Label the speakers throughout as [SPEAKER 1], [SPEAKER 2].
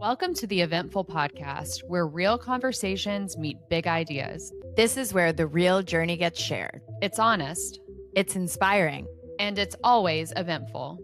[SPEAKER 1] Welcome to the Eventful Podcast, where real conversations meet big ideas.
[SPEAKER 2] This is where the real journey gets shared.
[SPEAKER 1] It's honest,
[SPEAKER 2] It's inspiring.
[SPEAKER 1] and it's always eventful.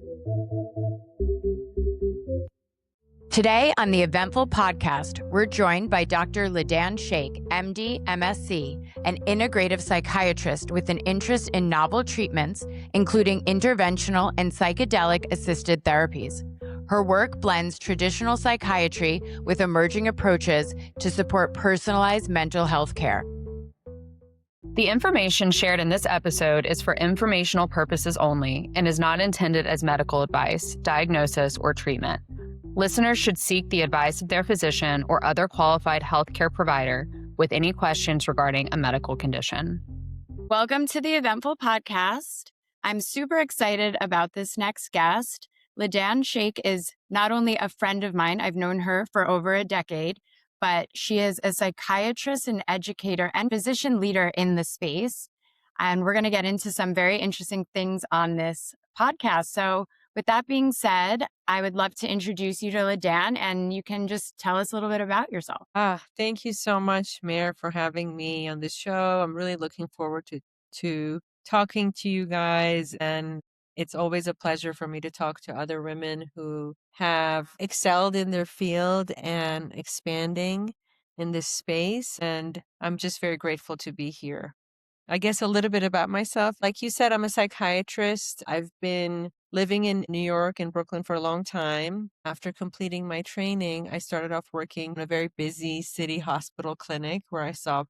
[SPEAKER 2] Today on the Eventful Podcast, we're joined by Dr. Ladan Shaikh, MD, MSc, an integrative psychiatrist with an interest in novel treatments, including interventional and psychedelic-assisted therapies. Her work blends traditional psychiatry with emerging approaches to support personalized mental health care.
[SPEAKER 1] The information shared in this episode is for informational purposes only and is not intended as medical advice, diagnosis, or treatment. Listeners should seek the advice of their physician or other qualified healthcare provider with any questions regarding a medical condition.
[SPEAKER 2] Welcome to the Eventful Podcast. I'm super excited about this next guest. Ladan Shaikh is not only a friend of mine, I've known her for over a decade, but she is a psychiatrist and educator and physician leader in the space. And we're going to get into some very interesting things on this podcast. So with that being said, I would love to introduce you to Ladan, and you can just tell us a little bit about yourself.
[SPEAKER 3] Thank you so much, Mayor, for having me on the show. I'm really looking forward to talking to you guys, and it's always a pleasure for me to talk to other women who have excelled in their field and expanding in this space. And I'm just very grateful to be here. I guess a little bit about myself. Like you said, I'm a psychiatrist. I've been living in New York and Brooklyn for a long time. After completing my training, I started off working in a very busy city hospital clinic where I saw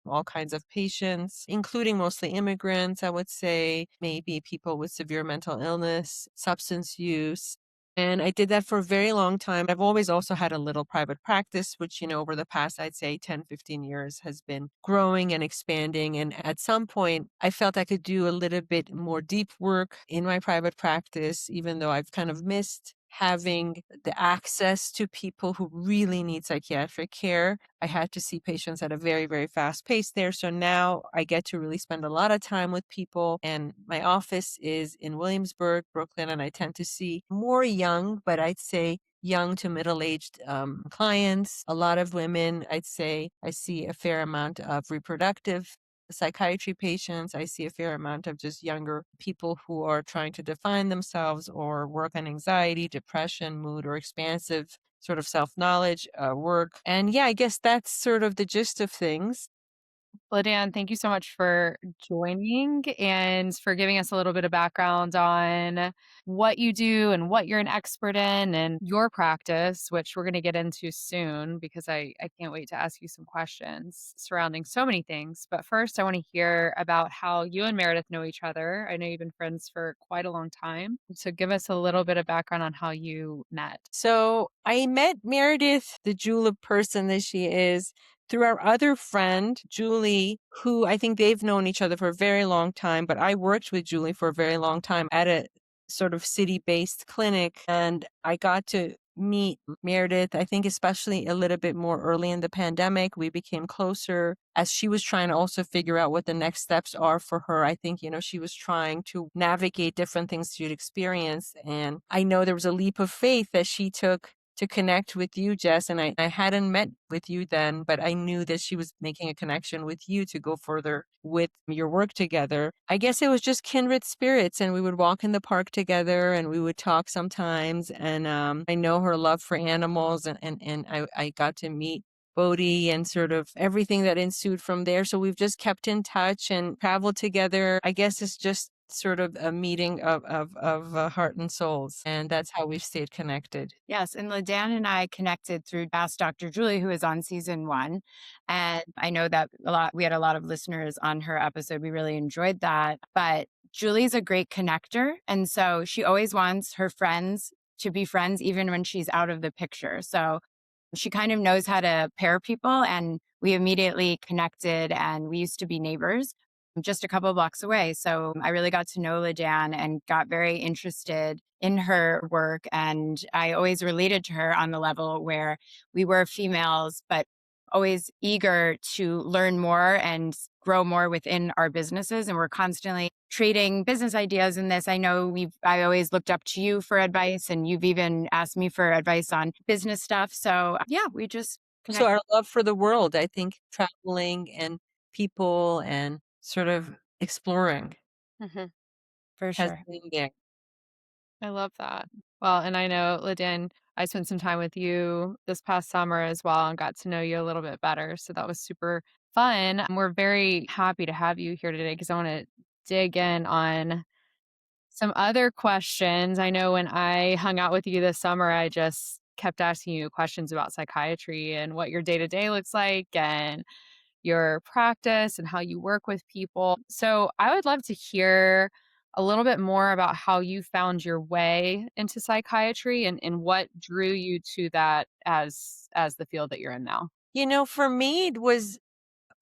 [SPEAKER 3] all kinds of patients, including mostly immigrants, I would say, maybe people with severe mental illness, substance use. And I did that for a very long time. I've always also had a little private practice, which, over the past, I'd say 10, 15 years has been growing and expanding. And at some point, I felt I could do a little bit more deep work in my private practice, even though I've kind of missed having the access to people who really need psychiatric care. I had to see patients at a very, very fast pace there. So now I get to really spend a lot of time with people. And my office is in Williamsburg, Brooklyn, and I tend to see more young, but I'd say young to middle-aged clients. A lot of women, I'd say I see a fair amount of reproductive psychiatry patients. I see a fair amount of just younger people who are trying to define themselves or work on anxiety, depression, mood, or expansive sort of self-knowledge work. And yeah, I guess that's sort of the gist of things.
[SPEAKER 1] Ladan, thank you so much for joining and for giving us a little bit of background on what you do and what you're an expert in and your practice, which we're going to get into soon because I can't wait to ask you some questions surrounding so many things. But first, I want to hear about how you and Meredith know each other. I know you've been friends for quite a long time. So give us a little bit of background on how you met.
[SPEAKER 3] So I met Meredith, the julep person that she is, through our other friend, Julie, who I think they've known each other for a very long time, but I worked with Julie for a very long time at a sort of city-based clinic, and I got to meet Meredith, I think especially a little bit more early in the pandemic. We became closer as she was trying to also figure out what the next steps are for her. I think, she was trying to navigate different things she'd experienced. And I know there was a leap of faith that she took to connect with you, Jess. And I hadn't met with you then, but I knew that she was making a connection with you to go further with your work together. I guess it was just kindred spirits, and we would walk in the park together and we would talk sometimes. And I know her love for animals, and I got to meet Bodhi and sort of everything that ensued from there. So we've just kept in touch and traveled together. I guess it's just sort of a meeting of heart and souls. And that's how we've stayed connected.
[SPEAKER 2] Yes, and Ladan and I connected through Ask Dr. Julie, who was on season 1. And I know that we had a lot of listeners on her episode. We really enjoyed that. But Julie's a great connector. And so she always wants her friends to be friends, even when she's out of the picture. So she kind of knows how to pair people. And we immediately connected, and we used to be neighbors just a couple of blocks away. So I really got to know Ladan and got very interested in her work. And I always related to her on the level where we were females, but always eager to learn more and grow more within our businesses. And we're constantly trading business ideas in this. I know I always looked up to you for advice, and you've even asked me for advice on business stuff. So yeah, we just
[SPEAKER 3] So
[SPEAKER 2] connect.
[SPEAKER 3] our love for the world, I think traveling and people and sort of exploring
[SPEAKER 1] Hmm.
[SPEAKER 2] For
[SPEAKER 3] has
[SPEAKER 2] sure.
[SPEAKER 3] been there.
[SPEAKER 1] I love that. Well, and I know, Ladan, I spent some time with you this past summer as well and got to know you a little bit better. So that was super fun. And we're very happy to have you here today because I want to dig in on some other questions. I know when I hung out with you this summer, I just kept asking you questions about psychiatry and what your day to day looks like and your practice and how you work with people. So I would love to hear a little bit more about how you found your way into psychiatry and what drew you to that as the field that you're in now.
[SPEAKER 3] For me, it was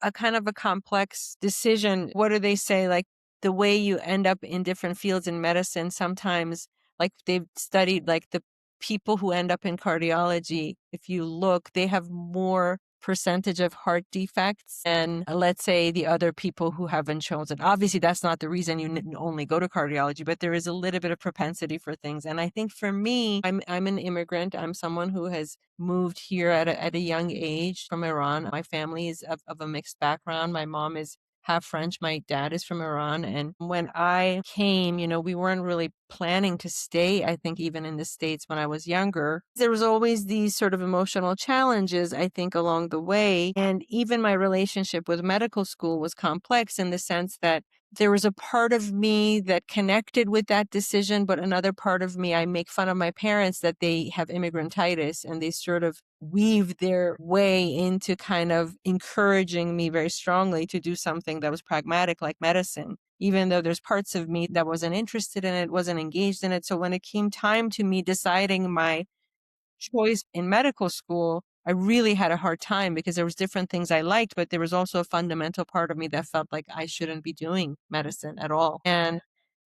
[SPEAKER 3] a kind of a complex decision. What do they say? Like the way you end up in different fields in medicine, sometimes, like they've studied, like the people who end up in cardiology, if you look, they have more percentage of heart defects and let's say the other people who have been chosen. Obviously, that's not the reason you only go to cardiology, but there is a little bit of propensity for things. And I think for me, I'm an immigrant. I'm someone who has moved here at a young age from Iran. My family is of a mixed background. My mom is half French. My dad is from Iran. And when I came, we weren't really planning to stay, I think, even in the States when I was younger. There was always these sort of emotional challenges, I think, along the way. And even my relationship with medical school was complex in the sense that there was a part of me that connected with that decision, but another part of me, I make fun of my parents that they have immigrantitis and they sort of weave their way into kind of encouraging me very strongly to do something that was pragmatic like medicine, even though there's parts of me that wasn't interested in it, wasn't engaged in it. So when it came time to me deciding my choice in medical school, I really had a hard time because there was different things I liked, but there was also a fundamental part of me that felt like I shouldn't be doing medicine at all. And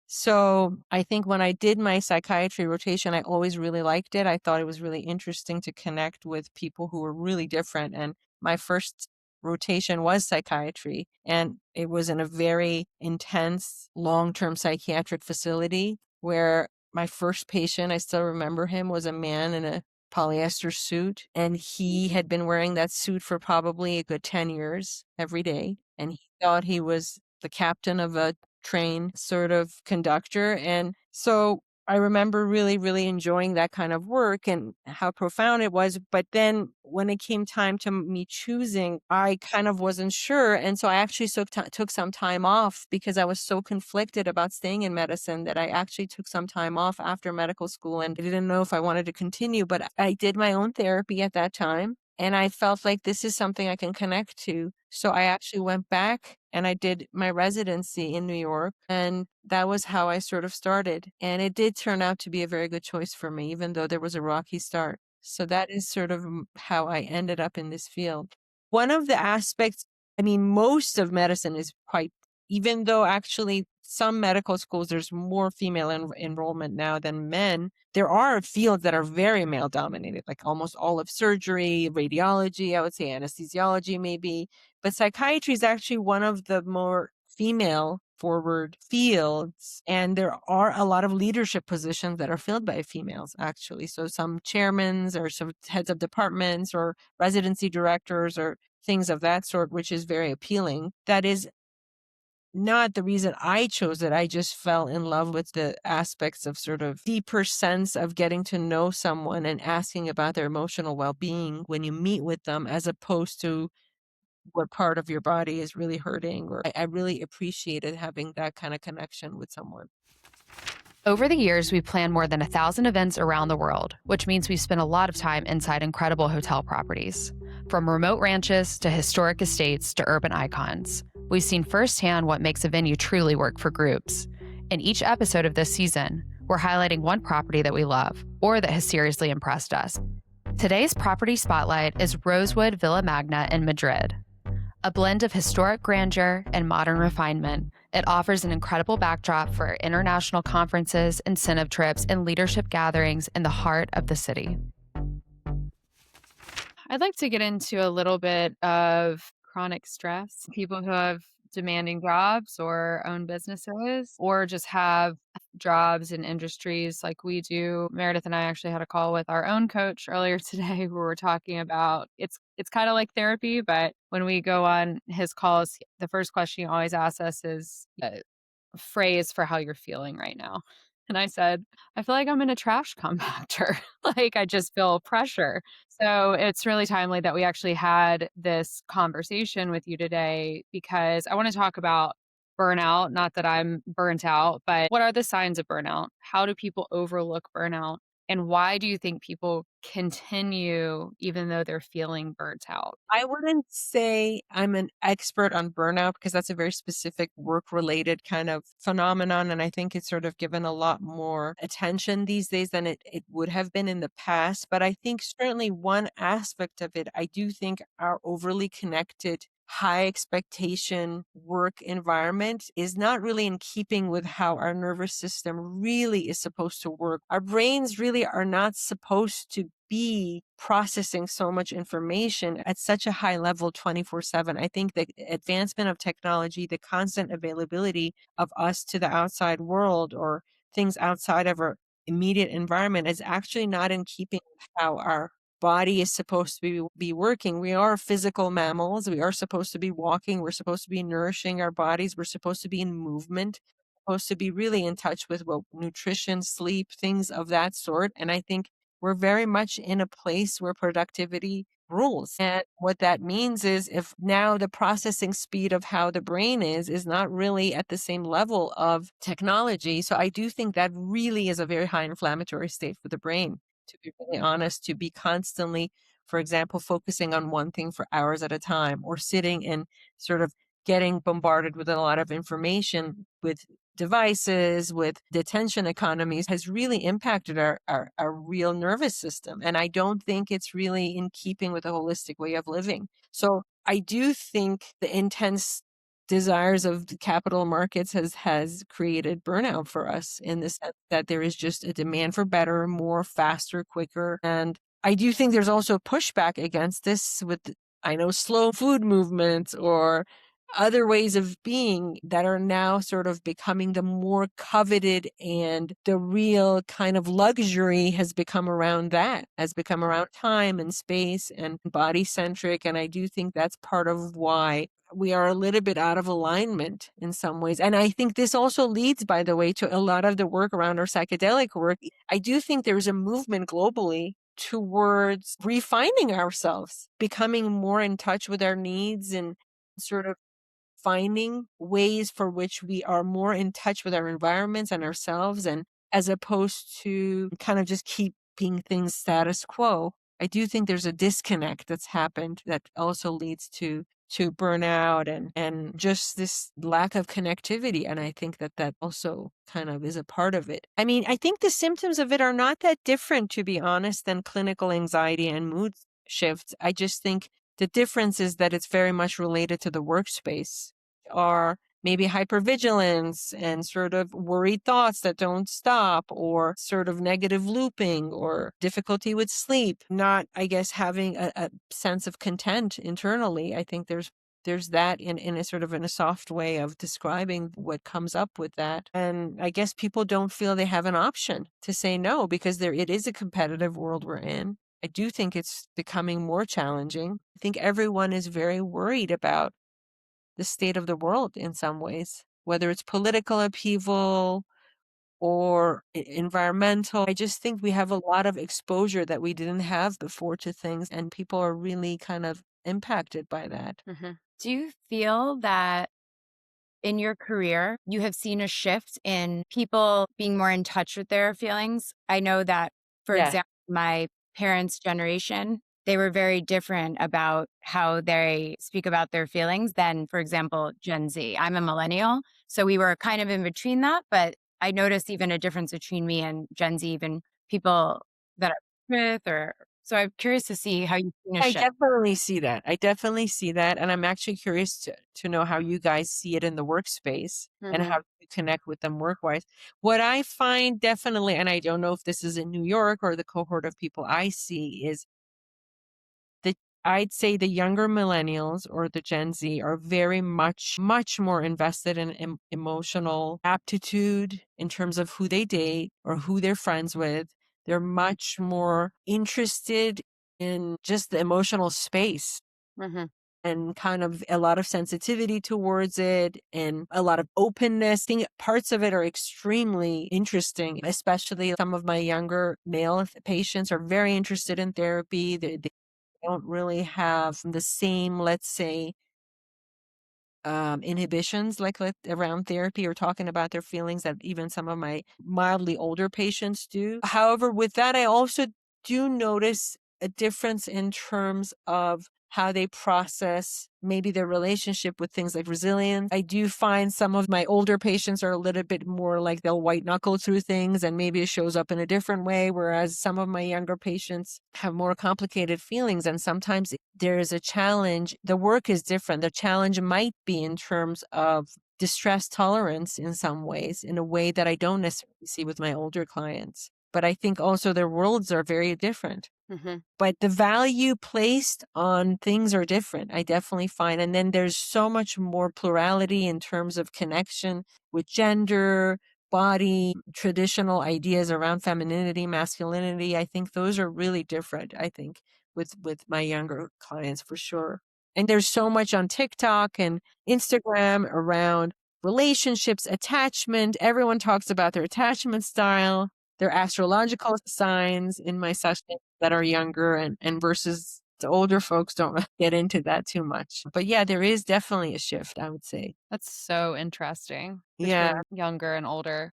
[SPEAKER 3] so I think when I did my psychiatry rotation, I always really liked it. I thought it was really interesting to connect with people who were really different. And my first rotation was psychiatry, and it was in a very intense long-term psychiatric facility where my first patient, I still remember him, was a man in a polyester suit, and he had been wearing that suit for probably a good 10 years every day, and he thought he was the captain of a train sort of conductor. And so I remember really, really enjoying that kind of work and how profound it was. But then when it came time to me choosing, I kind of wasn't sure. And so I actually took some time off because I was so conflicted about staying in medicine that I actually took some time off after medical school and I didn't know if I wanted to continue. But I did my own therapy at that time. And I felt like this is something I can connect to. So I actually went back and I did my residency in New York. And that was how I sort of started. And it did turn out to be a very good choice for me, even though there was a rocky start. So that is sort of how I ended up in this field. One of the aspects, most of medicine is quite, even though actually some medical schools, there's more female enrollment now than men, there are fields that are very male dominated, like almost all of surgery, radiology, I would say anesthesiology maybe. But psychiatry is actually one of the more female forward fields. And there are a lot of leadership positions that are filled by females, actually. So some chairmans or some heads of departments or residency directors or things of that sort, which is very appealing. That is not the reason I chose it. I just fell in love with the aspects of sort of deeper sense of getting to know someone and asking about their emotional well-being when you meet with them, as opposed to what part of your body is really hurting. Or I really appreciated having that kind of connection with someone.
[SPEAKER 1] Over the years, we've planned more than 1,000 events around the world, which means we've spent a lot of time inside incredible hotel properties. From remote ranches to historic estates to urban icons, we've seen firsthand what makes a venue truly work for groups. In each episode of this season, we're highlighting one property that we love or that has seriously impressed us. Today's property spotlight is Rosewood Villa Magna in Madrid. A blend of historic grandeur and modern refinement, it offers an incredible backdrop for international conferences, incentive trips, and leadership gatherings in the heart of the city. I'd like to get into a little bit of chronic stress. People who have demanding jobs or own businesses or just have jobs in industries like we do. Meredith and I actually had a call with our own coach earlier today where we're talking about it's kind of like therapy, but when we go on his calls, the first question he always asks us is phrase for how you're feeling right now. And I said, I feel like I'm in a trash compactor. Like I just feel pressure. So it's really timely that we actually had this conversation with you today because I want to talk about burnout. Not that I'm burnt out, but what are the signs of burnout? How do people overlook burnout? And why do you think people continue even though they're feeling burnt out?
[SPEAKER 3] I wouldn't say I'm an expert on burnout because that's a very specific work related kind of phenomenon. And I think it's sort of given a lot more attention these days than it would have been in the past. But I think certainly one aspect of it, I do think our overly connected, high expectation work environment is not really in keeping with how our nervous system really is supposed to work. Our brains really are not supposed to be processing so much information at such a high level 24/7. I think the advancement of technology, the constant availability of us to the outside world or things outside of our immediate environment is actually not in keeping with how our body is supposed to be working. We are physical mammals. We are supposed to be walking. We're supposed to be nourishing our bodies. We're supposed to be in movement, supposed to be really in touch with what nutrition, sleep, things of that sort. And I think we're very much in a place where productivity rules. And what that means is if now the processing speed of how the brain is not really at the same level of technology. So I do think that really is a very high inflammatory state for the brain, to be really honest, to be constantly, for example, focusing on one thing for hours at a time or sitting and sort of getting bombarded with a lot of information with devices, with the attention economies has really impacted our real nervous system. And I don't think it's really in keeping with a holistic way of living. So I do think the intense desires of the capital markets has created burnout for us in the sense that there is just a demand for better, more, faster, quicker. And I do think there's also pushback against this with, I know, slow food movements or other ways of being that are now sort of becoming the more coveted, and the real kind of luxury has become around that, has become around time and space and body centric. And I do think that's part of why we are a little bit out of alignment in some ways. And I think this also leads, by the way, to a lot of the work around our psychedelic work. I do think there's a movement globally towards refining ourselves, becoming more in touch with our needs and sort of finding ways for which we are more in touch with our environments and ourselves, and as opposed to kind of just keeping things status quo. I do think there's a disconnect that's happened that also leads to burnout and just this lack of connectivity. And I think that also kind of is a part of it. I mean, I think the symptoms of it are not that different, to be honest, than clinical anxiety and mood shifts. I just think the difference is that it's very much related to the workspace, or maybe hypervigilance and sort of worried thoughts that don't stop, or sort of negative looping, or difficulty with sleep, not, I guess, having a sense of content internally. I think there's that in a sort of in a soft way of describing what comes up with that. And I guess people don't feel they have an option to say no because it is a competitive world we're in. I do think it's becoming more challenging. I think everyone is very worried about the state of the world in some ways, whether it's political upheaval or environmental. I just think we have a lot of exposure that we didn't have before to things, and people are really kind of impacted by that.
[SPEAKER 1] Mm-hmm.
[SPEAKER 2] Do you feel that in your career, you have seen a shift in people being more in touch with their feelings? I know that, for
[SPEAKER 3] Yeah.
[SPEAKER 2] example, my parents' generation, they were very different about how they speak about their feelings than, for example, Gen Z. I'm a millennial, so we were kind of in between that, but I noticed even a difference between me and Gen Z, even people that are with or so I'm curious to see how you've seen a
[SPEAKER 3] I
[SPEAKER 2] shift.
[SPEAKER 3] definitely see that. I definitely see that. And I'm actually curious to know how you guys see it in the workspace and
[SPEAKER 1] Mm-hmm.
[SPEAKER 3] how you connect with them work wise. What I find definitely, and I don't know if this is in New York or the cohort of people I see, is the I'd say the younger millennials or the Gen Z are very much more invested in emotional aptitude in terms of who they date or who they're friends with. They're much more interested in just the emotional space
[SPEAKER 2] Mhm.
[SPEAKER 3] and kind of a lot of sensitivity towards it and a lot of openness. I think parts of it are extremely interesting, especially some of my younger male patients are very interested in therapy. They don't really have the same, let's say, inhibitions around therapy or talking about their feelings that even some of my mildly older patients do. However, with that, I also do notice a difference in terms of how they process maybe their relationship with things like resilience. I do find some of my older patients are a little bit more like they'll white knuckle through things and maybe it shows up in a different way, whereas some of my younger patients have more complicated feelings and sometimes there is a challenge. The work is different. The challenge might be in terms of distress tolerance in some ways, in a way that I don't necessarily see with my older clients. But I think also their worlds are very different.
[SPEAKER 2] Mhm.
[SPEAKER 3] But the value placed on things are different, I definitely find. And then there's so much more plurality in terms of connection with gender, body, traditional ideas around femininity, masculinity. I think those are really different, I think, with my younger clients for sure. And there's so much on TikTok and Instagram around relationships, attachment. Everyone talks about their attachment style, their astrological signs in my session that are younger and versus the older folks don't really get into that too much. But yeah, there is definitely a shift, I would say.
[SPEAKER 1] That's so interesting
[SPEAKER 3] Yeah.
[SPEAKER 1] between younger and older.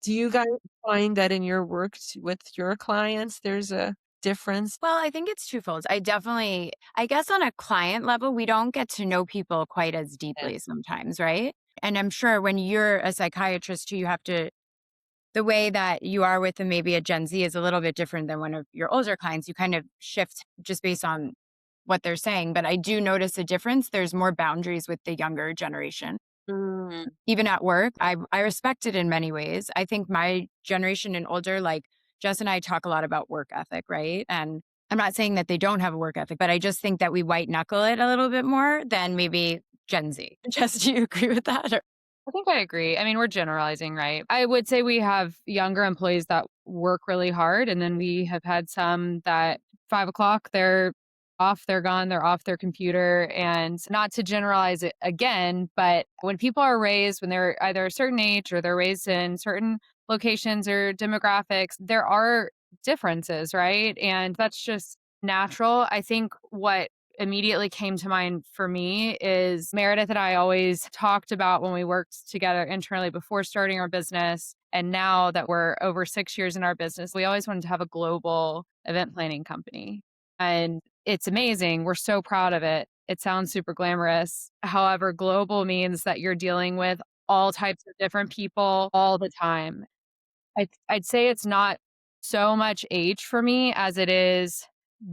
[SPEAKER 3] Do you guys find that in your work with your clients, there's a difference?
[SPEAKER 2] Well, I think it's twofold. I guess on a client level, we don't get to know people quite as
[SPEAKER 3] Yeah.
[SPEAKER 2] deeply sometimes, right? And I'm sure when you're a psychiatrist too, the way that you are with maybe a Gen Z is a little bit different than one of your older clients. You kind of shift just based on what they're saying. But I do notice a difference. There's more boundaries with the younger generation.
[SPEAKER 3] Mm.
[SPEAKER 2] Even at work, I respect it in many ways. I think my generation and older, like Jess and I talk a lot about work ethic, right? And I'm not saying that they don't have a work ethic, but I just think that we white knuckle it a little bit more than maybe Gen Z. Jess, do you agree with that?
[SPEAKER 1] I think I agree. I mean, we're generalizing, right? I would say we have younger employees that work really hard, and then we have had some that 5 o'clock, they're off, they're gone, they're off their computer. And not to generalize it again, but when people are raised, when they're either a certain age or they're raised in certain locations or demographics, there are differences, right? And that's just natural. I think what immediately came to mind for me is Meredith and I always talked about when we worked together internally before starting our business. And now that we're over 6 years in our business, we always wanted to have a global event planning company. And it's amazing. We're so proud of it. It sounds super glamorous. However, global means that you're dealing with all types of different people all the time. I'd say it's not so much age for me as it is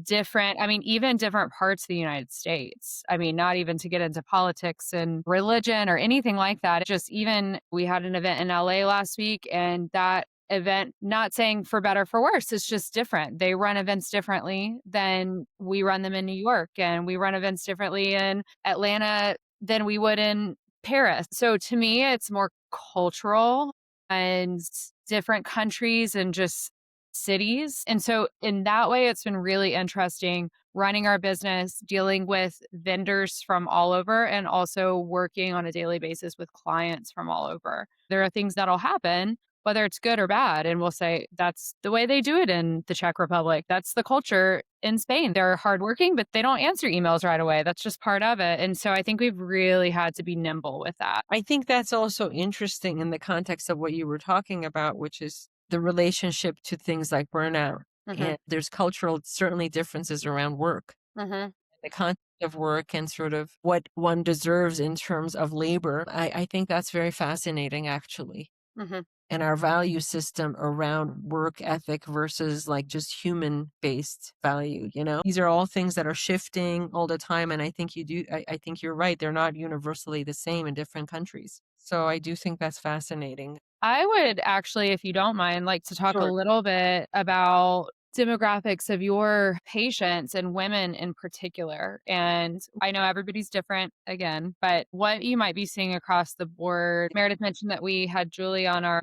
[SPEAKER 1] different. I mean, even different parts of the United States. I mean, not even to get into politics and religion or anything like that. Just even we had an event in LA last week, and that event, not saying for better or for worse, it's just different. They run events differently than we run them in New York, and we run events differently in Atlanta than we would in Paris. So to me, it's more cultural and different countries and just cities. And so in that way, it's been really interesting running our business, dealing with vendors from all over, and also working on a daily basis with clients from all over. There are things that'll happen, whether it's good or bad. And we'll say that's the way they do it in the Czech Republic. That's the culture in Spain. They're hardworking, but they don't answer emails right away. That's just part of it. And so I think we've really had to be nimble with that.
[SPEAKER 3] I think that's also interesting in the context of what you were talking about, which is the relationship to things like burnout.
[SPEAKER 2] Mhm.
[SPEAKER 3] And there's cultural, certainly differences around work,
[SPEAKER 2] Mhm.
[SPEAKER 3] the concept of work and sort of what one deserves in terms of labor. I think that's very fascinating, actually.
[SPEAKER 2] Mhm.
[SPEAKER 3] And our value system around work ethic versus like just human based value, these are all things that are shifting all the time. And I think I think you're right. They're not universally the same in different countries. So I do think that's fascinating.
[SPEAKER 1] I would actually, if you don't mind, like to talk a
[SPEAKER 3] Sure.
[SPEAKER 1] little bit about demographics of your patients and women in particular. And I know everybody's different again, but what you might be seeing across the board. Meredith mentioned that we had Julie on our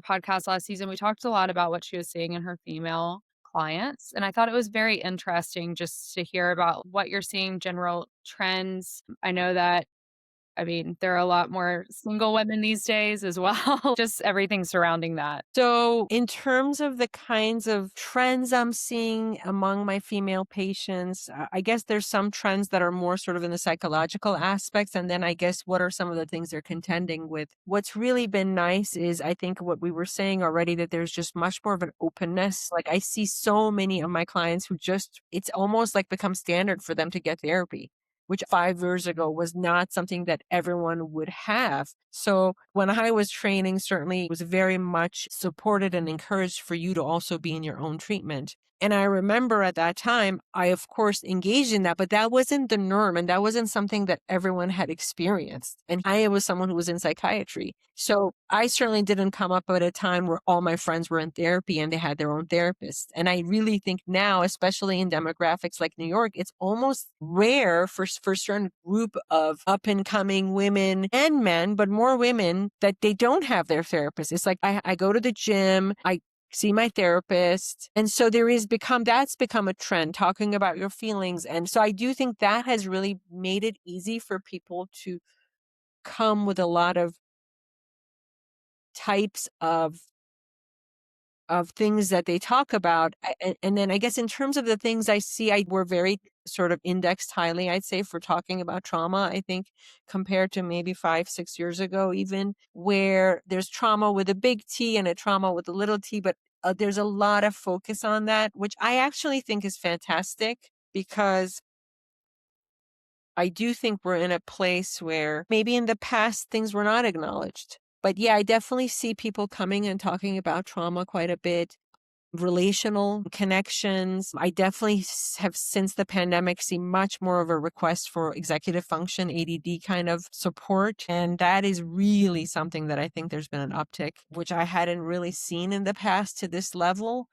[SPEAKER 1] podcast last season. We talked a lot about what she was seeing in her female clients. And I thought it was very interesting just to hear about what you're seeing, general trends. I know that there are a lot more single women these days as well, just everything surrounding that.
[SPEAKER 3] So, in terms of the kinds of trends I'm seeing among my female patients, I guess there's some trends that are more sort of in the psychological aspects. And then I guess what are some of the things they're contending with? What's really been nice is I think what we were saying already, that there's just much more of an openness. Like I see so many of my clients who just, it's almost like become standard for them to get therapy, which 5 years ago was not something that everyone would have. So when I was training, certainly it was very much supported and encouraged for you to also be in your own treatment. And I remember at that time, I of course engaged in that, but that wasn't the norm and that wasn't something that everyone had experienced. And I was someone who was in psychiatry. So I certainly didn't come up at a time where all my friends were in therapy and they had their own therapist. And I really think now, especially in demographics like New York, it's almost rare for a certain group of up and coming women and men, but more women, that they don't have their therapist. It's like I go to the gym, I see my therapist. And so that's become a trend, talking about your feelings. And so I do think that has really made it easy for people to come with a lot of types of things that they talk about. And then I guess in terms of the things I see, we're very sort of indexed highly, I'd say, for talking about trauma, I think, compared to maybe 5, 6 years ago, even, where there's trauma with a big T and a trauma with a little t, but there's a lot of focus on that, which I actually think is fantastic, because I do think we're in a place where maybe in the past things were not acknowledged. But yeah, I definitely see people coming and talking about trauma quite a bit, relational connections. I definitely have, since the pandemic, seen much more of a request for executive function, ADD kind of support. And that is really something that I think there's been an uptick, which I hadn't really seen in the past to this level.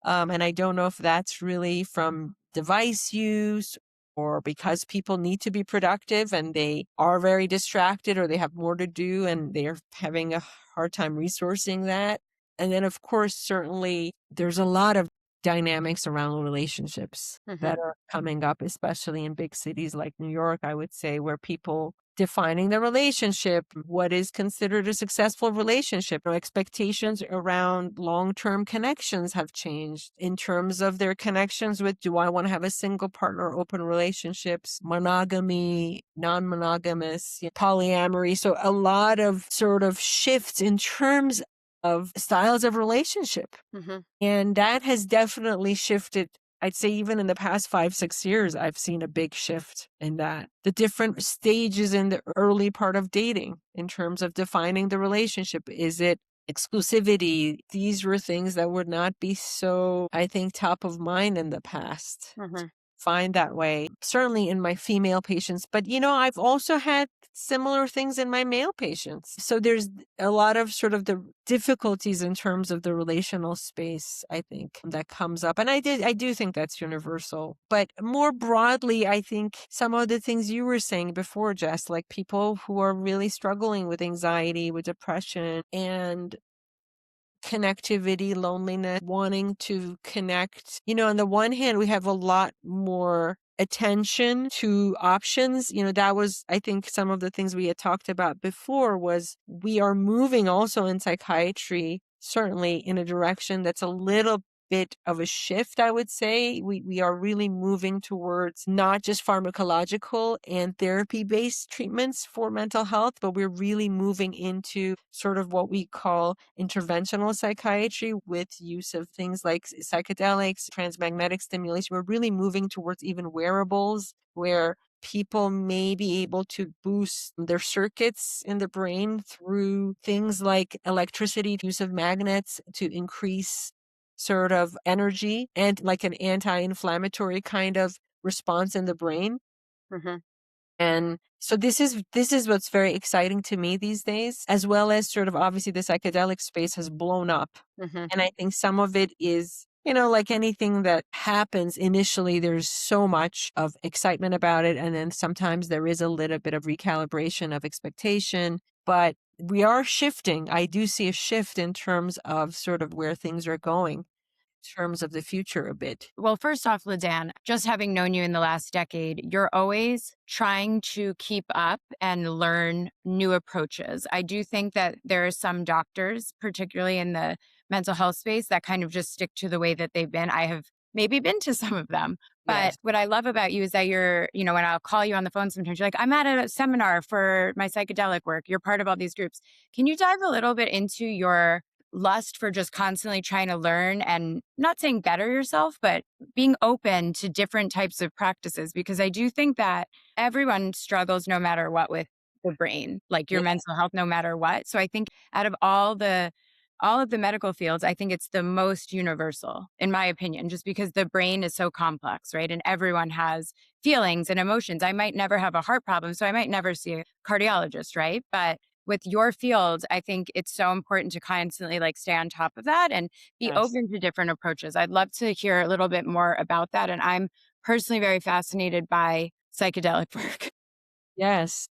[SPEAKER 3] And I don't know if that's really from device use or because people need to be productive and they are very distracted or they have more to do and they're having a hard time resourcing that. And then, of course, certainly there's a lot of dynamics around relationships that are coming up, especially in big cities like New York, I would say, where people defining the relationship, what is considered a successful relationship. Expectations around long-term connections have changed in terms of their connections with, do I want to have a single partner, open relationships, monogamy, non-monogamous, polyamory. So a lot of sort of shifts in terms of styles of relationship. And that has definitely shifted. I'd say even in the past 5, 6 years, I've seen a big shift in that. The different stages in the early part of dating in terms of defining the relationship. Is it exclusivity? These were things that would not be so, I think, top of mind in the past. Find that way, certainly in my female patients. But, I've also had similar things in my male patients. So there's a lot of sort of the difficulties in terms of the relational space, I think, that comes up. And I do think that's universal. But more broadly, I think some of the things you were saying before, Jess, like people who are really struggling with anxiety, with depression, and connectivity, loneliness, wanting to connect. On the one hand, we have a lot more attention to options. That was, I think, some of the things we had talked about before, was we are moving also in psychiatry, certainly in a direction that's a little bit of a shift, I would say. We are really moving towards not just pharmacological and therapy-based treatments for mental health, but we're really moving into sort of what we call interventional psychiatry with use of things like psychedelics, transmagnetic stimulation. We're really moving towards even wearables where people may be able to boost their circuits in the brain through things like electricity, use of magnets to increase sort of energy and like an anti-inflammatory kind of response in the brain. And so this is what's very exciting to me these days, as well as sort of obviously the psychedelic space has blown up. And I think some of it is like anything that happens initially, there's so much of excitement about it. And then sometimes there is a little bit of recalibration of expectation, but we are shifting. I do see a shift in terms of sort of where things are going, in terms of the future a bit.
[SPEAKER 2] Well, first off, Ladan, just having known you in the last decade, you're always trying to keep up and learn new approaches. I do think that there are some doctors, particularly in the mental health space, that kind of just stick to the way that they've been. I have maybe been to some of them. But
[SPEAKER 3] Yes.
[SPEAKER 2] what I love about you is that you're, when I'll call you on the phone sometimes, you're like, I'm at a seminar for my psychedelic work. You're part of all these groups. Can you dive a little bit into your lust for just constantly trying to learn and not saying better yourself, but being open to different types of practices? Because I do think that everyone struggles no matter what with the brain, like your
[SPEAKER 3] Yeah.
[SPEAKER 2] mental health, no matter what. So I think out of all of the medical fields, I think it's the most universal, in my opinion, just because the brain is so complex, right? And everyone has feelings and emotions. I might never have a heart problem, so I might never see a cardiologist, right? But with your field, I think it's so important to constantly like stay on top of that and be
[SPEAKER 3] Yes.
[SPEAKER 2] open to different approaches. I'd love to hear a little bit more about that. And I'm personally very fascinated by psychedelic work.
[SPEAKER 3] Yes.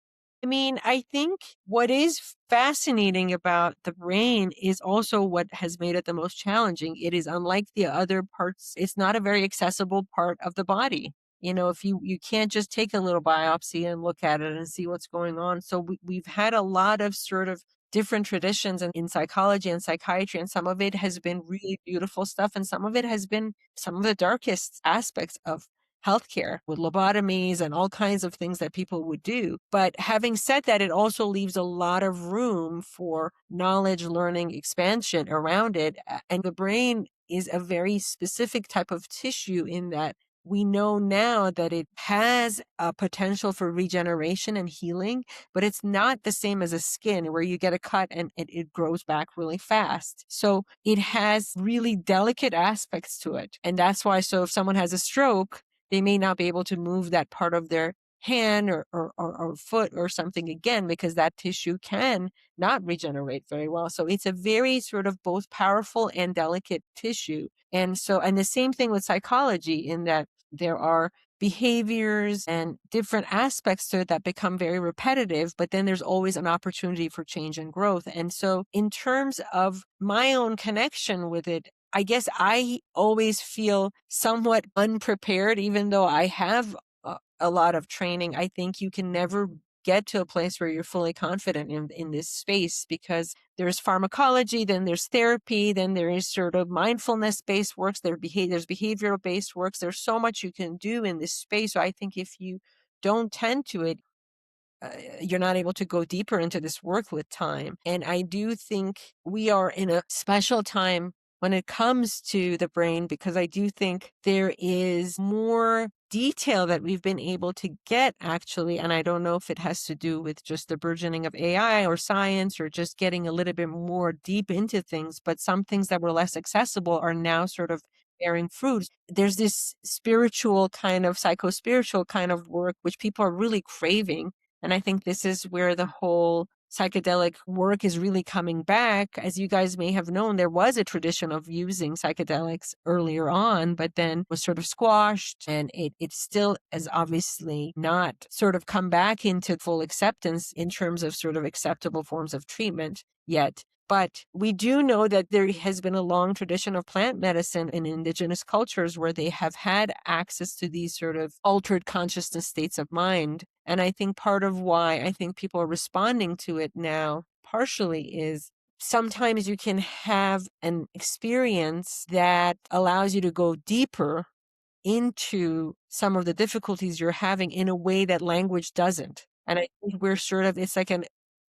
[SPEAKER 3] I mean, I think what is fascinating about the brain is also what has made it the most challenging. It is unlike the other parts, it's not a very accessible part of the body. If you can't just take a little biopsy and look at it and see what's going on. So we've had a lot of sort of different traditions in psychology and psychiatry, and some of it has been really beautiful stuff, and some of it has been some of the darkest aspects of healthcare with lobotomies and all kinds of things that people would do. But having said that, it also leaves a lot of room for knowledge, learning, expansion around it. And the brain is a very specific type of tissue in that we know now that it has a potential for regeneration and healing, but it's not the same as a skin where you get a cut and it grows back really fast. So it has really delicate aspects to it. And that's why, so if someone has a stroke, they may not be able to move that part of their hand or foot or something again because that tissue can not regenerate very well. So it's a very sort of both powerful and delicate tissue. And the same thing with psychology in that there are behaviors and different aspects to it that become very repetitive, but then there's always an opportunity for change and growth. And so in terms of my own connection with it, I guess I always feel somewhat unprepared, even though I have a lot of training. I think you can never get to a place where you're fully confident in this space because there's pharmacology, then there's therapy, then there is sort of mindfulness-based works, there's behavioral-based works. There's so much you can do in this space. So I think if you don't tend to it, you're not able to go deeper into this work with time. And I do think we are in a special time when it comes to the brain, because I do think there is more detail that we've been able to get actually. And I don't know if it has to do with just the burgeoning of AI or science or just getting a little bit more deep into things, but some things that were less accessible are now sort of bearing fruit. There's this spiritual kind of psycho-spiritual kind of work, which people are really craving. And I think this is where the whole psychedelic work is really coming back. As you guys may have known, there was a tradition of using psychedelics earlier on, but then was sort of squashed. And it still has obviously not sort of come back into full acceptance in terms of sort of acceptable forms of treatment yet. But we do know that there has been a long tradition of plant medicine in indigenous cultures where they have had access to these sort of altered consciousness states of mind. And I think part of why I think people are responding to it now partially is sometimes you can have an experience that allows you to go deeper into some of the difficulties you're having in a way that language doesn't. And I think it's like an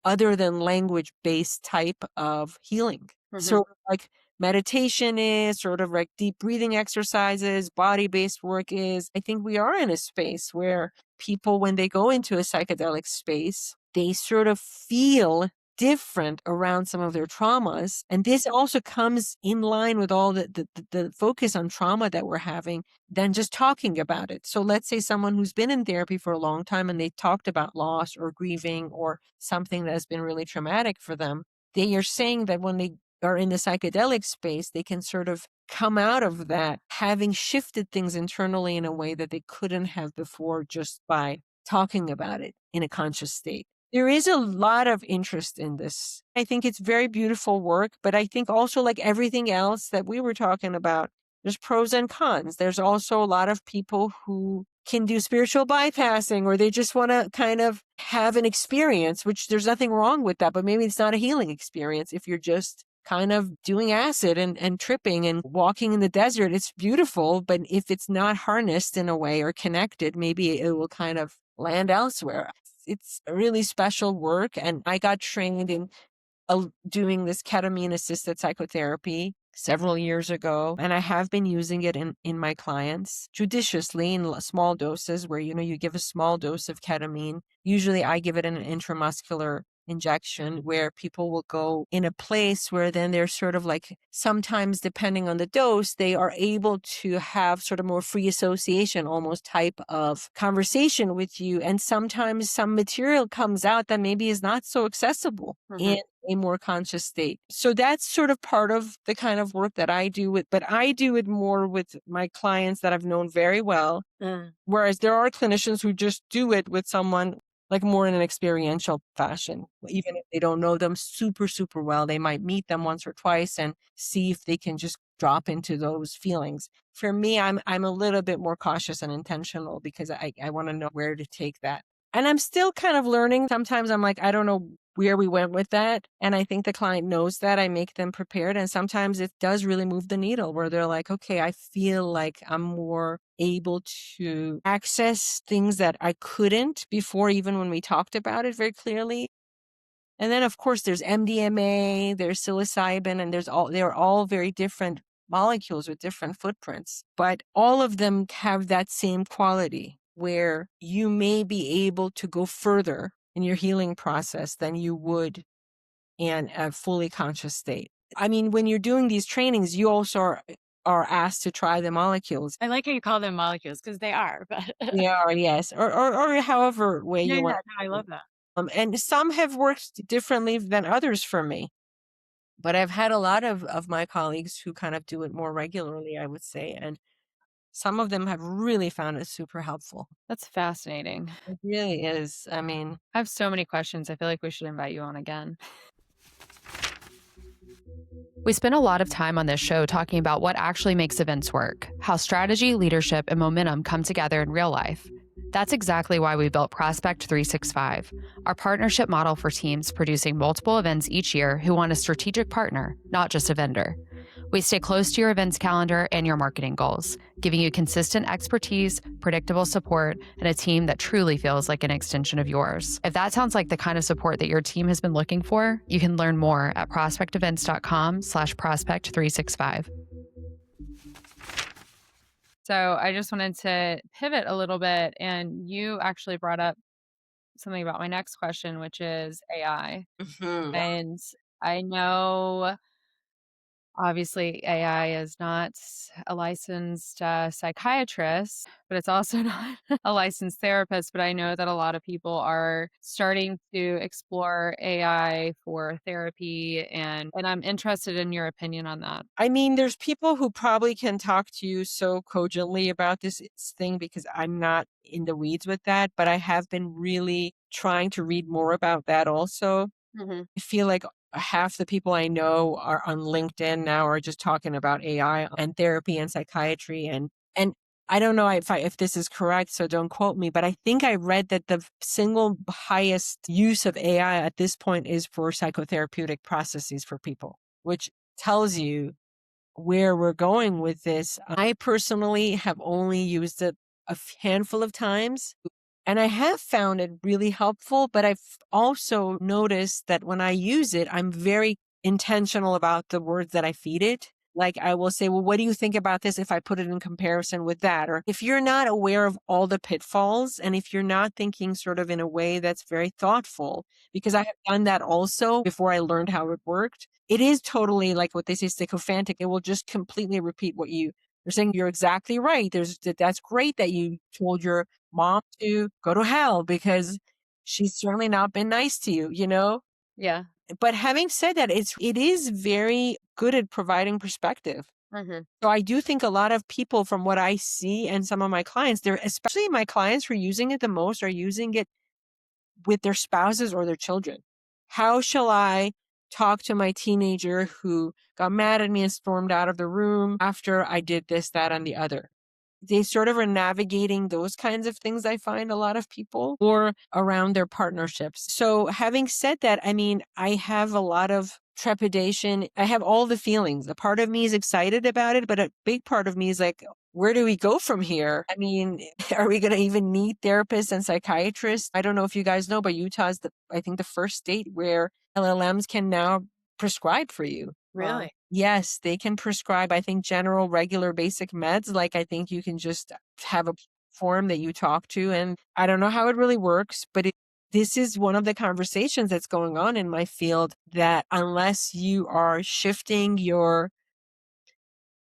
[SPEAKER 3] other than language based type of healing. Sort of like meditation is, sort of like deep breathing exercises, body based work is. I think we are in a space where people, when they go into a psychedelic space, they sort of feel different around some of their traumas. And this also comes in line with all the focus on trauma that we're having than just talking about it. So let's say someone who's been in therapy for a long time and they talked about loss or grieving or something that has been really traumatic for them. They are saying that when they are in the psychedelic space, they can sort of come out of that having shifted things internally in a way that they couldn't have before just by talking about it in a conscious state. There is a lot of interest in this. I think it's very beautiful work, but I think also, like everything else that we were talking about, there's pros and cons. There's also a lot of people who can do spiritual bypassing, or they just want to kind of have an experience, which there's nothing wrong with that, but maybe it's not a healing experience. If you're just kind of doing acid and tripping and walking in the desert, it's beautiful, but if it's not harnessed in a way or connected, maybe it will kind of land elsewhere. It's really special work. And I got trained in doing this ketamine-assisted psychotherapy several years ago, and I have been using it in my clients judiciously in small doses where, you give a small dose of ketamine. Usually I give it in an intramuscular injection where people will go in a place where then they're sort of like, sometimes depending on the dose, they are able to have sort of more free association, almost type of conversation with you. And sometimes some material comes out that maybe is not so accessible in a more conscious state. So that's sort of part of the kind of work that I do but I do it more with my clients that I've known very well. Whereas there are clinicians who just do it with someone like more in an experiential fashion. Even if they don't know them super, super well, they might meet them once or twice and see if they can just drop into those feelings. For me, I'm a little bit more cautious and intentional because I want to know where to take that. And I'm still kind of learning. Sometimes I'm like, I don't know where we went with that. And I think the client knows that. I make them prepared. And sometimes it does really move the needle where they're like, okay, I feel like I'm more able to access things that I couldn't before, even when we talked about it very clearly. And then, of course, there's MDMA, there's psilocybin, and they're all very different molecules with different footprints. But all of them have that same quality where you may be able to go further in your healing process than you would in a fully conscious state. I mean, when you're doing these trainings, you also are asked to try the molecules.
[SPEAKER 2] I like how you call them molecules because they are. But
[SPEAKER 3] They are, yes, or however way
[SPEAKER 2] yeah,
[SPEAKER 3] you
[SPEAKER 2] yeah,
[SPEAKER 3] want.
[SPEAKER 2] no, I love that.
[SPEAKER 3] And some have worked differently than others for me. But I've had a lot of my colleagues who kind of do it more regularly, I would say. And some of them have really found it super helpful.
[SPEAKER 1] That's fascinating.
[SPEAKER 3] It really is. I mean,
[SPEAKER 1] I have so many questions. I feel like we should invite you on again. We spend a lot of time on this show talking about what actually makes events work, how strategy, leadership, and momentum come together in real life. That's exactly why we built Prospect 365, our partnership model for teams producing multiple events each year who want a strategic partner, not just a vendor. We stay close to your events calendar and your marketing goals, giving you consistent expertise, predictable support, and a team that truly feels like an extension of yours. If that sounds like the kind of support that your team has been looking for, you can learn more at prospectevents.com/prospect365. So I just wanted to pivot a little bit, and you actually brought up something about my next question, which is AI. And I know obviously AI is not a licensed psychiatrist, but it's also not a licensed therapist. But I know that a lot of people are starting to explore AI for therapy, and I'm interested in your opinion on that.
[SPEAKER 3] I mean, there's people who probably can talk to you so cogently about this thing because I'm not in the weeds with that, but I have been really trying to read more about that also. I feel like half the people I know are on LinkedIn now are just talking about AI and therapy and psychiatry and I don't know if this is correct, so don't quote me, but I think I read that the single highest use of AI at this point is for psychotherapeutic processes for people, which tells you where we're going with this. I personally have only used it a handful of times. And I have found it really helpful, but I've also noticed that when I use it, I'm very intentional about the words that I feed it. Like I will say, well, what do you think about this if I put it in comparison with that? Or if you're not aware of all the pitfalls and if you're not thinking sort of in a way that's very thoughtful, because I have done that also before I learned how it worked. It is totally like what they say, sycophantic. It will just completely repeat what you're saying. You're exactly right. That's great that you told your mom to go to hell because she's certainly not been nice to you,
[SPEAKER 1] Yeah.
[SPEAKER 3] But having said that, it is very good at providing perspective.
[SPEAKER 1] Mhm.
[SPEAKER 3] So I do think a lot of people, from what I see and some of my clients, they're especially my clients who are using it the most are using it with their spouses or their children. How shall I talk to my teenager who got mad at me and stormed out of the room after I did this, that, and the other? They sort of are navigating those kinds of things, I find a lot of people, or around their partnerships. So having said that, I mean, I have a lot of trepidation. I have all the feelings. A part of me is excited about it, but a big part of me is like, where do we go from here? I mean, are we going to even need therapists and psychiatrists? I don't know if you guys know, but Utah is I think the first state where LLMs can now prescribe for you.
[SPEAKER 2] Really?
[SPEAKER 3] Yes, they can prescribe, I think, general, regular, basic meds. Like, I think you can just have a form that you talk to. And I don't know how it really works, but this is one of the conversations that's going on in my field that unless you are shifting your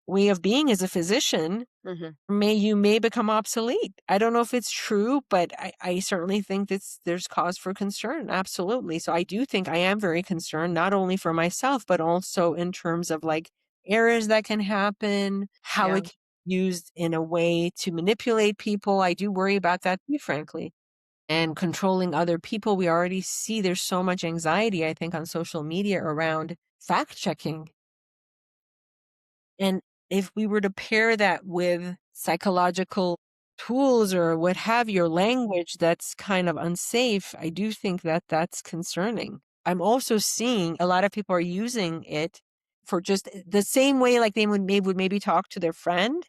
[SPEAKER 3] way of being as a physician,
[SPEAKER 1] Mhm.
[SPEAKER 3] you may become obsolete. I don't know if it's true, but I certainly think there's cause for concern. Absolutely. So I do think I am very concerned, not only for myself, but also in terms of like errors that can happen, how
[SPEAKER 2] Yeah.
[SPEAKER 3] it can be used in a way to manipulate people. I do worry about that too, frankly. And controlling other people. We already see there's so much anxiety, I think, on social media around fact checking. And if we were to pair that with psychological tools or what have you, or language that's kind of unsafe, I do think that that's concerning. I'm also seeing a lot of people are using it for just the same way like they would maybe talk to their friend,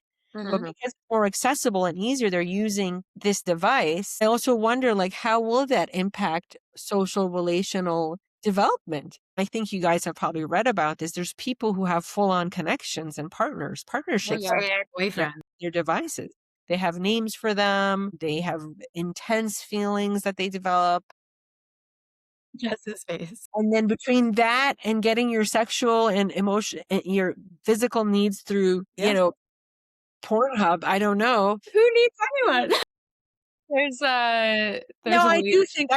[SPEAKER 3] but
[SPEAKER 1] Mhm.
[SPEAKER 3] because it's more accessible and easier, they're using this device. I also wonder like how will that impact social relational development? I think you guys have probably read about this. There's people who have full on connections and
[SPEAKER 1] Oh,
[SPEAKER 3] partnerships
[SPEAKER 1] yeah.
[SPEAKER 2] AI
[SPEAKER 3] with
[SPEAKER 2] boyfriend.
[SPEAKER 3] their devices. They have names for them. They have intense feelings that they develop.
[SPEAKER 2] Just his face.
[SPEAKER 3] And then between that and getting your sexual and emotion, your physical needs through,
[SPEAKER 2] Yeah.
[SPEAKER 3] Pornhub, I don't know.
[SPEAKER 2] Who needs anyone?
[SPEAKER 3] No,
[SPEAKER 1] There's a
[SPEAKER 3] I
[SPEAKER 1] le
[SPEAKER 3] do think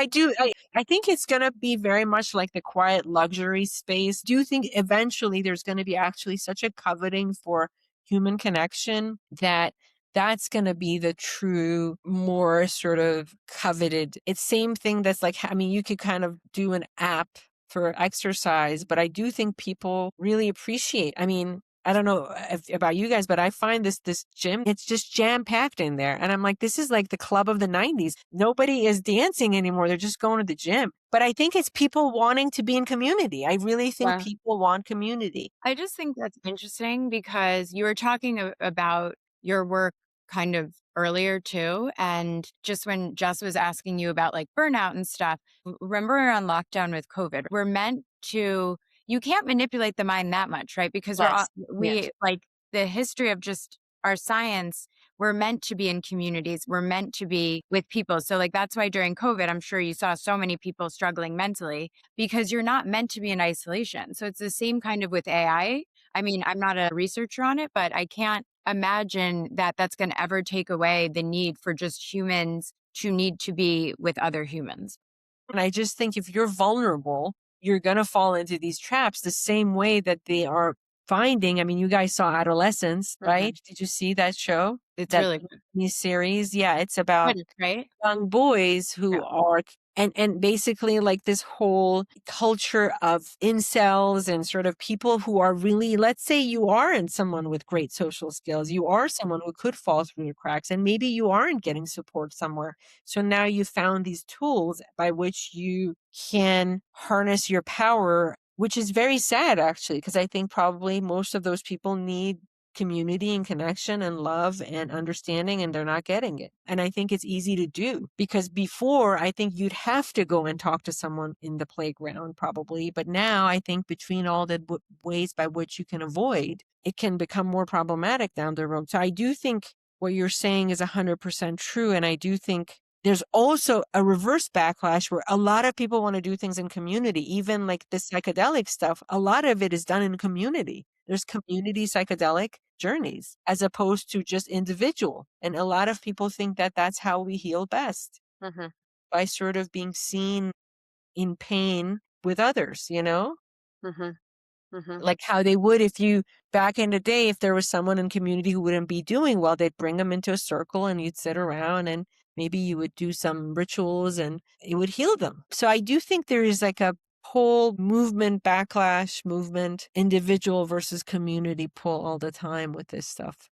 [SPEAKER 3] I think it's gonna be very much like the quiet luxury space. Do you think eventually there's gonna be actually such a coveting for human connection that that's gonna be the true, more sort of coveted. It's same thing that's like, I mean, you could kind of do an app for exercise, but I do think people really appreciate. I mean, I don't know about you guys, but I find this gym, it's just jam packed in there. And I'm like, this is like the club of the 90s. Nobody is dancing anymore. They're just going to the gym. But I think it's people wanting to be in community. I really think
[SPEAKER 1] Yeah.
[SPEAKER 3] people want community.
[SPEAKER 2] I just think that's interesting because you were talking about your work kind of earlier too. And just when Jess was asking you about like burnout and stuff, remember we were on lockdown with COVID. We're meant to, you can't manipulate the mind that much, right? Because
[SPEAKER 3] Yes. Yes.
[SPEAKER 2] we like the history of just our science, we're meant to be in communities. We're meant to be with people. So like that's why during COVID, I'm sure you saw so many people struggling mentally because you're not meant to be in isolation. So it's the same kind of with AI. I mean, I'm not a researcher on it, but I can't imagine that that's going to ever take away the need for just humans to need to be with other humans.
[SPEAKER 3] And I just think if you're vulnerable, you're going to fall into these traps the same way that they are finding. I mean, you guys saw Adolescence,
[SPEAKER 1] Mhm.
[SPEAKER 3] right? Did you see that show?
[SPEAKER 2] It's
[SPEAKER 3] That
[SPEAKER 2] really good,
[SPEAKER 3] series? Yeah, it's about
[SPEAKER 2] right?
[SPEAKER 3] young boys
[SPEAKER 2] Yeah.
[SPEAKER 3] who are and basically like this whole culture of incels and sort of people who are really, let's say you aren't someone with great social skills, you are someone who could fall through the cracks and maybe you aren't getting support somewhere. So now you found these tools by which you can harness your power, which is very sad actually, because I think probably most of those people need community and connection and love and understanding, and they're not getting it. And I think it's easy to do because before I think you'd have to go and talk to someone in the playground probably. But now I think between all the ways by which you can avoid, it can become more problematic down the road. So I do think what you're saying is 100% true. And I do think there's also a reverse backlash where a lot of people want to do things in community, even like the psychedelic stuff. A lot of it is done in community. There's community psychedelic journeys as opposed to just individual. And a lot of people think that that's how we heal best
[SPEAKER 1] Mhm.
[SPEAKER 3] by sort of being seen in pain with others, you know?
[SPEAKER 1] Mhm.
[SPEAKER 3] like how they would if you back in the day, if there was someone in community who wouldn't be doing well, they'd bring them into a circle and you'd sit around and maybe you would do some rituals and it would heal them. So I do think there is like a whole movement, backlash movement, individual versus community pull all the time with this stuff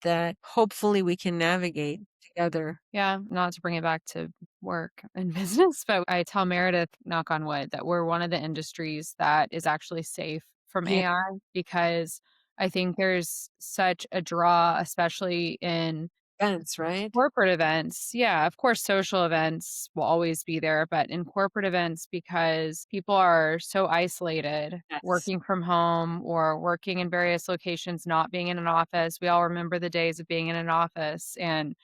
[SPEAKER 3] that hopefully we can navigate together.
[SPEAKER 1] Yeah, not to bring it back to work and business, but I tell Meredith, knock on wood, that we're one of the industries that is actually safe from
[SPEAKER 3] Yeah,
[SPEAKER 1] AI because I think there's such a draw, especially in
[SPEAKER 3] sense, right?
[SPEAKER 1] corporate events. Yeah, of course, social events will always be there, but in corporate events, because people are so isolated,
[SPEAKER 3] Yes.
[SPEAKER 1] working from home or working in various locations, not being in an office. We all remember the days of being in an office, and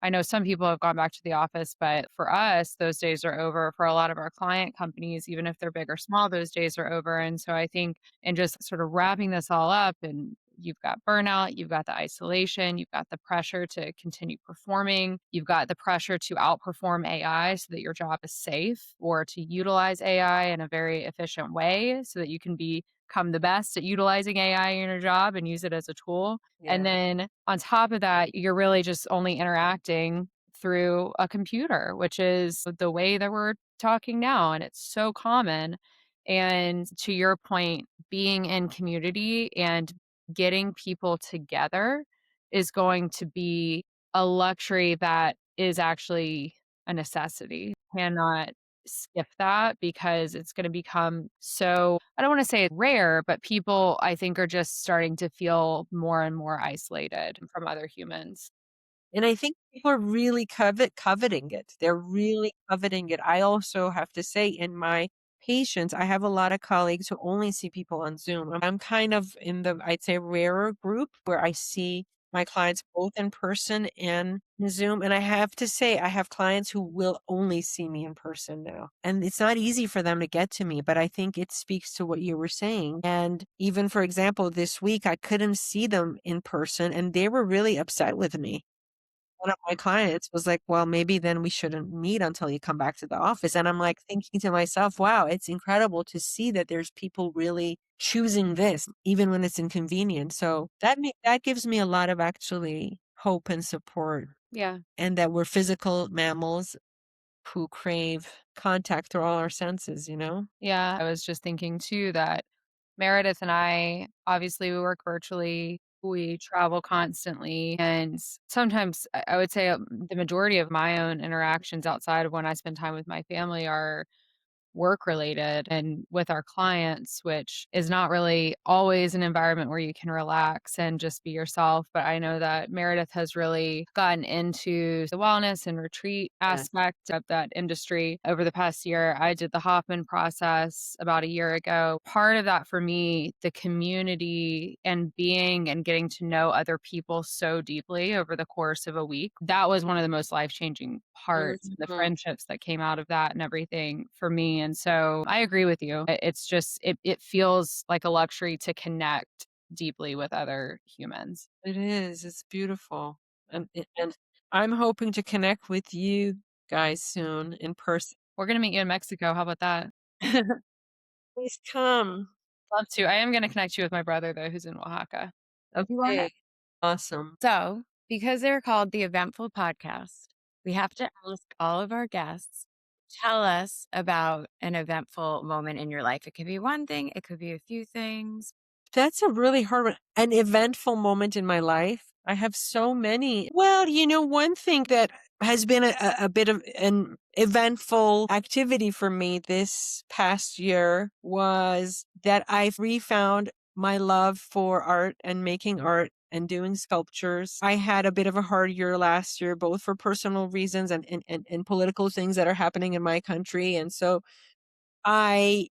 [SPEAKER 1] I know some people have gone back to the office, but for us, those days are over. For a lot of our client companies, even if they're big or small, those days are over. And so I think in just sort of wrapping this all up, and you've got burnout, you've got the isolation, you've got the pressure to continue performing, you've got the pressure to outperform AI so that your job is safe, or to utilize AI in a very efficient way so that you can become the best at utilizing AI in your job and use it as a tool. And
[SPEAKER 3] Yeah.
[SPEAKER 1] then on top of that, you're really just only interacting through a computer, which is the way that we're talking now. And it's so common. And to your point, being in community and getting people together is going to be a luxury that is actually a necessity. Cannot skip that because it's going to become so, I don't want to say rare, but people I think are just starting to feel more and more isolated from other humans.
[SPEAKER 3] And I think people are really coveting it. They're really coveting it. I also have to say in my patients, I have a lot of colleagues who only see people on Zoom. I'm kind of in the, I'd say, rarer group where I see my clients both in person and in Zoom. And I have to say, I have clients who will only see me in person now. And it's not easy for them to get to me, but I think it speaks to what you were saying. And even, for example, this week, I couldn't see them in person and they were really upset with me. One of my clients was like, "Well, maybe then we shouldn't meet until you come back to the office." And I'm like thinking to myself, wow, it's incredible to see that there's people really choosing this, even when it's inconvenient. So that gives me a lot of actually hope and support,
[SPEAKER 1] Yeah.
[SPEAKER 3] and that we're physical mammals who crave contact through all our senses, you know?
[SPEAKER 1] Yeah. I was just thinking too that Meredith and I, obviously, we work virtually. We travel constantly. And sometimes I would say the majority of my own interactions outside of when I spend time with my family are work related and with our clients, which is not really always an environment where you can relax and just be yourself. But I know that Meredith has really gotten into the wellness and retreat
[SPEAKER 3] Yeah.
[SPEAKER 1] aspect of that industry over the past year. I did the Hoffman process about a year ago. Part of that for me, the community and being and getting to know other people so deeply over the course of a week, that was one of the most life changing parts, the
[SPEAKER 3] Mhm.
[SPEAKER 1] friendships that came out of that and everything for me. And so I agree with you. It's just, it feels like a luxury to connect deeply with other humans.
[SPEAKER 3] It is. It's beautiful. And I'm hoping to connect with you guys soon in person.
[SPEAKER 1] We're going to meet you in Mexico. How about that?
[SPEAKER 3] Please come.
[SPEAKER 1] Love to. I am going to connect you with my brother, though, who's in Oaxaca.
[SPEAKER 2] You want
[SPEAKER 3] Okay.
[SPEAKER 2] it?
[SPEAKER 3] Awesome.
[SPEAKER 2] So, because they're called the Eventful Podcast, we have to ask all of our guests, tell us about an eventful moment in your life. It could be one thing, it could be a few things.
[SPEAKER 3] That's a really hard one. An eventful moment in my life. I have so many. Well, one thing that has been a bit of an eventful activity for me this past year was that I've refound my love for art and making art and doing sculptures. I had a bit of a hard year last year, both for personal reasons and political things that are happening in my country. And so I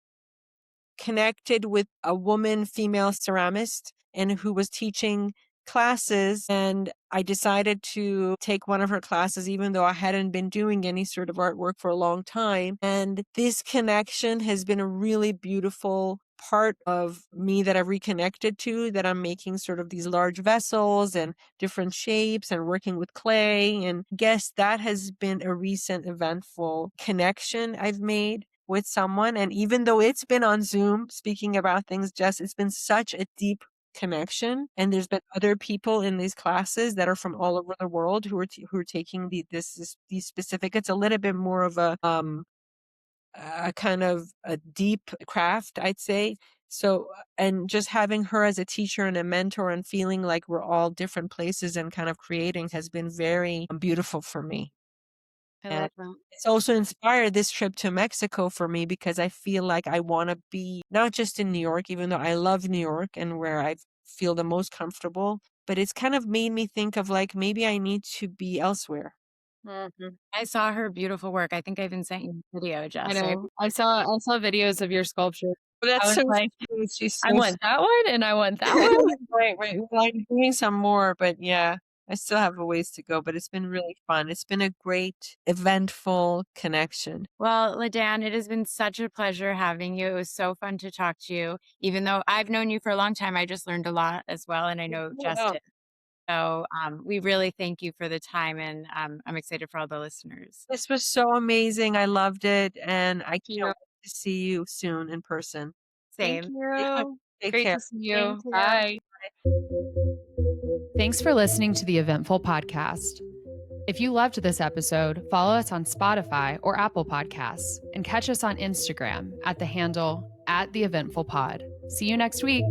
[SPEAKER 3] connected with a woman, female ceramist, and who was teaching classes. And I decided to take one of her classes, even though I hadn't been doing any sort of artwork for a long time. And this connection has been a really beautiful part of me that I've reconnected to, that I'm making sort of these large vessels and different shapes and working with clay. And guess that has been a recent eventful connection I've made. with someone. And even though it's been on Zoom speaking about things, just it's been such a deep connection. And there's been other people in these classes that are from all over the world who are taking these specific. It's a little bit more of a kind of a deep craft, I'd say. So, and just having her as a teacher and a mentor and feeling like we're all different places and kind of creating has been very beautiful for me.
[SPEAKER 1] I
[SPEAKER 3] And
[SPEAKER 1] love that.
[SPEAKER 3] it's also inspired this trip to Mexico for me because I feel like I want to be not just in New York, even though I love New York and where I feel the most comfortable, but it's kind of made me think of like maybe I need to be elsewhere.
[SPEAKER 1] Mhm.
[SPEAKER 2] I saw her beautiful work. I think I even sent you a video,
[SPEAKER 1] I
[SPEAKER 2] Jess, right?
[SPEAKER 1] know. I saw videos of your sculpture.
[SPEAKER 3] But
[SPEAKER 1] I
[SPEAKER 3] that's
[SPEAKER 1] was
[SPEAKER 3] so
[SPEAKER 1] like,
[SPEAKER 3] sweet. She's
[SPEAKER 1] I
[SPEAKER 3] so
[SPEAKER 1] want that one and I want that one.
[SPEAKER 3] right, right. Well, I'm doing some more, but yeah, I still have a ways to go, but it's been really fun. It's been a great, eventful connection.
[SPEAKER 2] Well, Ladan, it has been such a pleasure having you. It was so fun to talk to you. Even though I've known you for a long time, I just learned a lot as well. And I know Jess
[SPEAKER 3] Oh,
[SPEAKER 2] did. So we really thank you for the time. And I'm excited for all the listeners.
[SPEAKER 3] this was so amazing. I loved it, and I
[SPEAKER 1] Thank
[SPEAKER 3] can't
[SPEAKER 1] you.
[SPEAKER 3] wait to see you soon in person.
[SPEAKER 1] Thank
[SPEAKER 2] Same.
[SPEAKER 3] Yeah,
[SPEAKER 1] you.
[SPEAKER 3] take
[SPEAKER 1] Great
[SPEAKER 3] care.
[SPEAKER 1] to see you.
[SPEAKER 2] Thank you.
[SPEAKER 1] Bye. Thanks for listening to the Eventful Podcast. If you loved this episode, follow us on Spotify or Apple Podcasts and catch us on Instagram at the handle @theeventfulpod. See you next week.